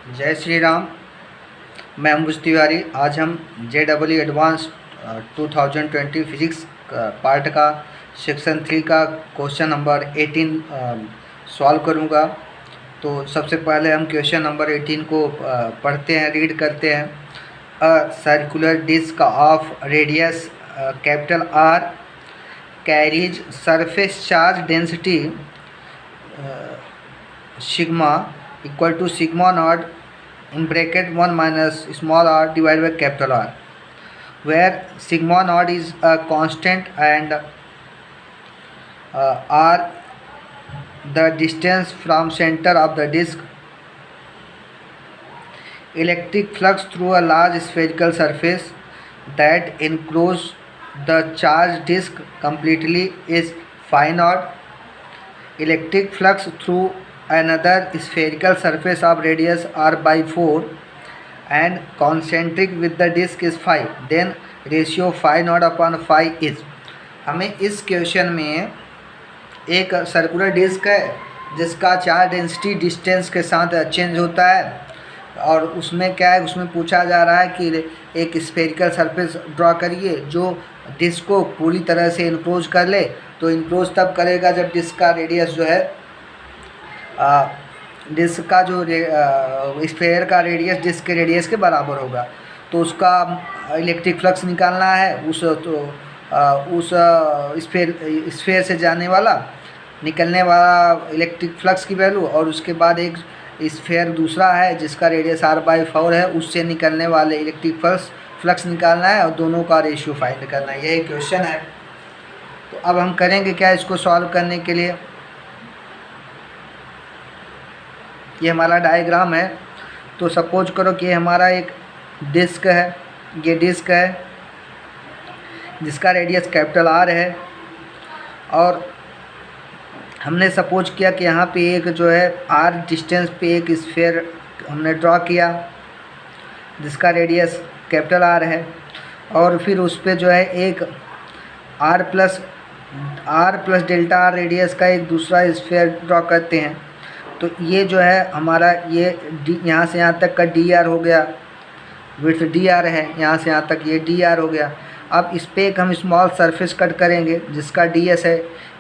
जय श्री राम। मैं अंबुज तिवारी। आज हम JEE एडवांस 2020 फिजिक्स पार्ट का सेक्शन 3 का क्वेश्चन नंबर 18 सॉल्व करूंगा। तो सबसे पहले हम क्वेश्चन नंबर 18 को पढ़ते हैं, रीड करते हैं। A circular disk of radius capital R carries surface charge density sigma equal to sigma naught in bracket 1 minus small r divided by capital R, where sigma naught is a constant and r the distance from center of the disk. Electric flux through a large spherical surface that encloses the charged disk completely is phi naught. Electric flux through another spherical surface of radius r by 4 and concentric with the disk is phi, then ratio phi naught upon phi is। हमें इस question में एक circular disc है जिसका charge density distance के साथ change होता है और उसमें क्या है, उसमें पूछा जा रहा है कि एक स्फेरिकल सरफेस ड्रॉ करिए जो डिस्क को पूरी तरह से इनक्लोज कर ले। तो इनक्लोज तब करेगा जब डिस्क का रेडियस जो है डिस्क का जो स्फेयर का रेडियस डिस्क के रेडियस के बराबर होगा। तो उसका इलेक्ट्रिक फ्लक्स निकालना है उस स्फेयर से जाने वाला निकलने वाला इलेक्ट्रिक फ्लक्स की वैल्यू, और उसके बाद एक स्फेयर दूसरा है जिसका रेडियस r/4 है, उससे निकलने वाले इलेक्ट्रिक फ्लक्स निकालना है और दोनों का रेशियो फाइंड करना है। यही क्वेश्चन है। तो अब हम करेंगे क्या इसको सॉल्व करने के लिए। ये हमारा डायग्राम है। तो सपोज करो कि हमारा एक डिस्क है, ये डिस्क है जिसका रेडियस कैपिटल R है, और हमने सपोज किया कि यहाँ पे एक जो है R डिस्टेंस पे एक स्फीयर हमने ड्रॉ किया जिसका रेडियस कैपिटल R है, और फिर उस पर जो है एक R plus delta R radius का एक दूसरा स्फीयर ड्रॉ करते हैं। तो ये जो है हमारा ये यहाँ से यहाँ तक का dr हो गया, विड्थ dr है, यहाँ से यहाँ तक ये dr हो गया। अब इस पर एक हम स्मॉल सरफेस कट करेंगे जिसका ds है।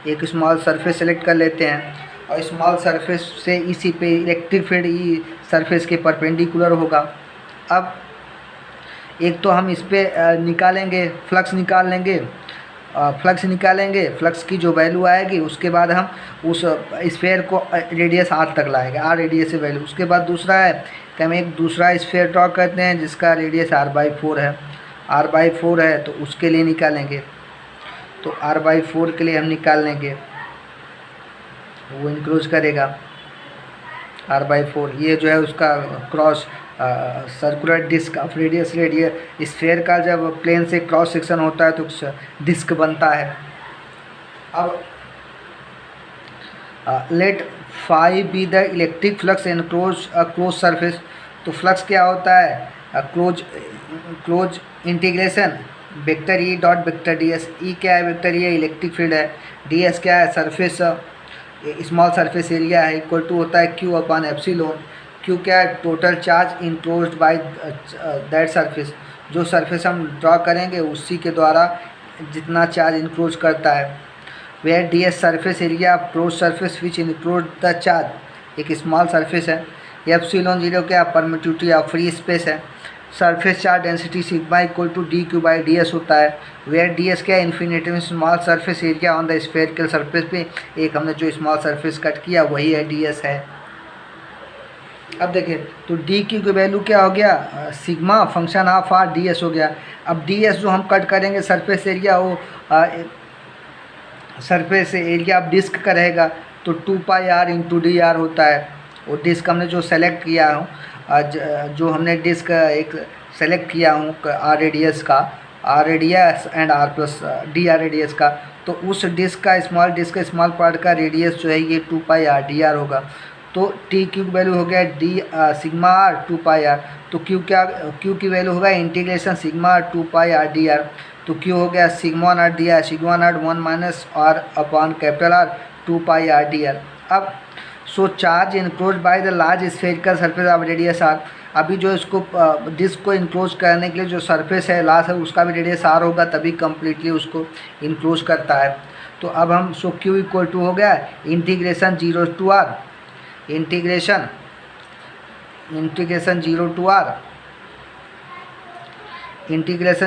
एक स्मॉल सरफेस सेलेक्ट कर लेते हैं और स्मॉल सरफेस से इसी पे इलेक्ट्रिक फील्ड ई सरफेस के परपेंडिकुलर होगा। अब एक तो हम इस पर निकालेंगे फ्लक्स निकालेंगे, फ्लक्स की जो वैल्यू आएगी उसके बाद हम उस स्फेयर को रेडियस r तक लाएंगे, r रेडियस से वैल्यू। उसके बाद दूसरा है कि हम एक दूसरा स्फेयर ड्रॉ करते हैं जिसका रेडियस r/4 है, तो उसके लिए निकालेंगे। तो r/4 के लिए हम निकाल लेंगे, वो इंक्लोज करेगा r/4। ये जो है उसका cross circular disk of radius sphere का जब प्लेन से क्रॉस सेक्शन होता है तो डिस्क बनता है। अब let phi be the electric flux enclose close surface. तो फ्लक्स क्या होता है, close integration vector E dot vector ds। E क्या है, वेक्टर ये इलेक्ट्रिक फील्ड है, ds क्या है, सरफेस स्मॉल सरफेस एरिया है, इक्वल टू होता है q अपॉन एप्सिलॉन। क्यू क्या है, total charge enclosed by that surface. जो सरफेस हम ड्रॉ करेंगे उसी के द्वारा जितना चार्ज इनक्लोज करता है। Where ds surface area close surface which enclose the charge, एक स्मॉल सरफेस है। एप्सिलॉन 0 क्या, परमिटिविटी ऑफ फ्री स्पेस है। Surface charge density sigma equal to dq/ds होता है। वेयर ds क्या, infinity small surface area on the spherical surface पे एक हमने जो स्मॉल सरफेस कट किया वही है ds है। अब देखिए तो dq की वैल्यू क्या हो गया, sigma function of r ds हो गया। अब ds जो हम कट करेंगे सरफेस एरिया वो सरफेस एरिया अब डिस्क का रहेगा, तो 2πr इंटू dr होता है। वो डिस्क हमने जो सेलेक्ट किया हूँ, जो हमने डिस्क एक सेलेक्ट किया हूँ r radius and r plus dr radius का, तो उस डिस्क का स्मॉल पार्ट का रेडियस जो है ये 2πr dr होगा। तो टी क्यू की वैल्यू हो गया सिग्मा r 2πr। तो क्यू की वैल्यू होगा integration sigma r 2πr dr। तो क्यू हो गया sigma nought dr, sigma not 1 minus r upon capital R 2πr dr। अब so charge enclose by the large spherical surface of radius R. अभी जो इसको disc को enclose करने के लिए जो सरफेस है लार्ज है उसका भी रेडियस आर होगा, तभी कम्प्लीटली उसको इनक्लोज करता है। तो अब हम सो क्यू इक्वल टू हो गया integration 0 to r, integration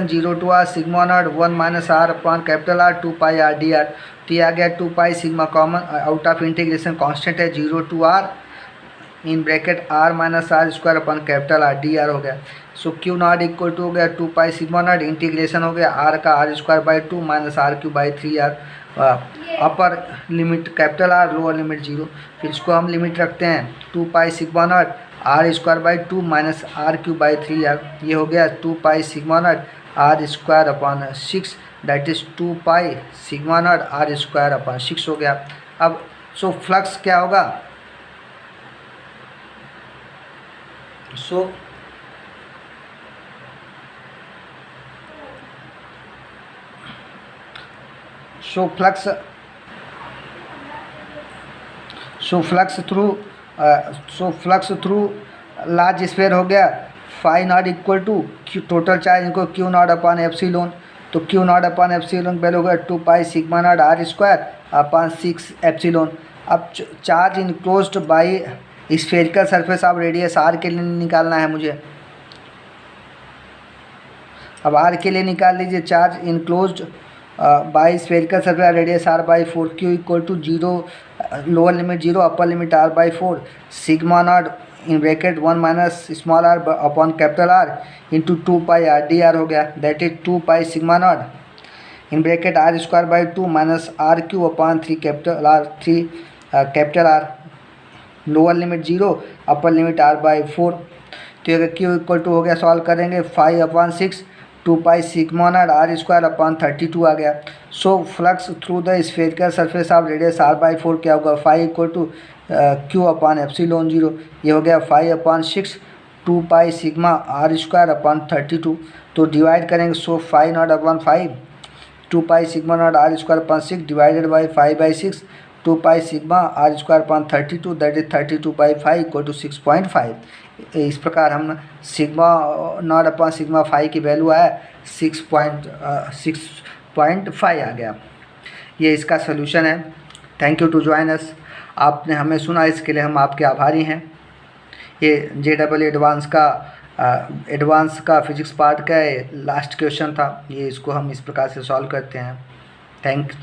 0 to r sigma not 1 minus r upon capital r 2 pi r d r. तो ये आ गया 2 pi sigma common out of integration constant है 0 to r in bracket r minus r square upon capital r d r हो गया। So q naught equal to हो गया 2 pi sigma not integration हो गया r का r square by 2 minus r q by 3 r, upper limit capital r lower limit 0। फिर इसको हम लिमिट रखते हैं 2 pi sigma not are square by 2 minus r q by 3 r। ये हो गया 2 pi sigma not are square upon 6 that is 2 pi sigma not are square upon 6 हो गया। अब सो फ्लक्स क्या होगा, so flux through large sphere हो गया phi nought equal to total charge इनको क्यू नॉट अपॉन एप्सिलॉन। तो Q nought upon epsilon पहले हो गया 2 pi sigma not are square upon 6 epsilon. अब charge enclosed by spherical surface of radius R के लिए निकालना है मुझे। अब आर के लिए निकाल लीजिए charge enclosed by spherical surface radius r by 4 q equal to 0 lower limit 0 upper limit r by 4 sigma naught in bracket 1 minus small r upon capital R into 2 pi r d r हो गया that is 2 pi sigma naught in bracket r square by 2 minus r q upon 3 capital R lower limit 0 upper limit r by 4। तो अगर Q equal to हो गया solve करेंगे 5 upon 6 2 pi sigma not are square upon 32 आ गया। So flux through the spherical surface of radius r by 4 क्या होगा 5 equal to q upon epsilon 0। ये हो गया 5 upon 6 2 pi sigma r square upon 32। तो डिवाइड करेंगे so 5 naught upon 5 2 pi sigma not are square upon 6 divided by 5 by 6 2 pi sigma r square upon 32 that is 32 by 5 equal to 6.5। इस प्रकार हम sigma not upon sigma 5 की value आया 6.5 आ गया। ये इसका सोल्यूशन है। Thank you to join us. आपने हमें सुना इसके लिए हम आपके आभारी हैं। ये JEE एडवांस का फिजिक्स पार्ट का लास्ट क्वेश्चन था, ये इसको हम इस प्रकार से सॉल्व करते हैं। थैंक्स।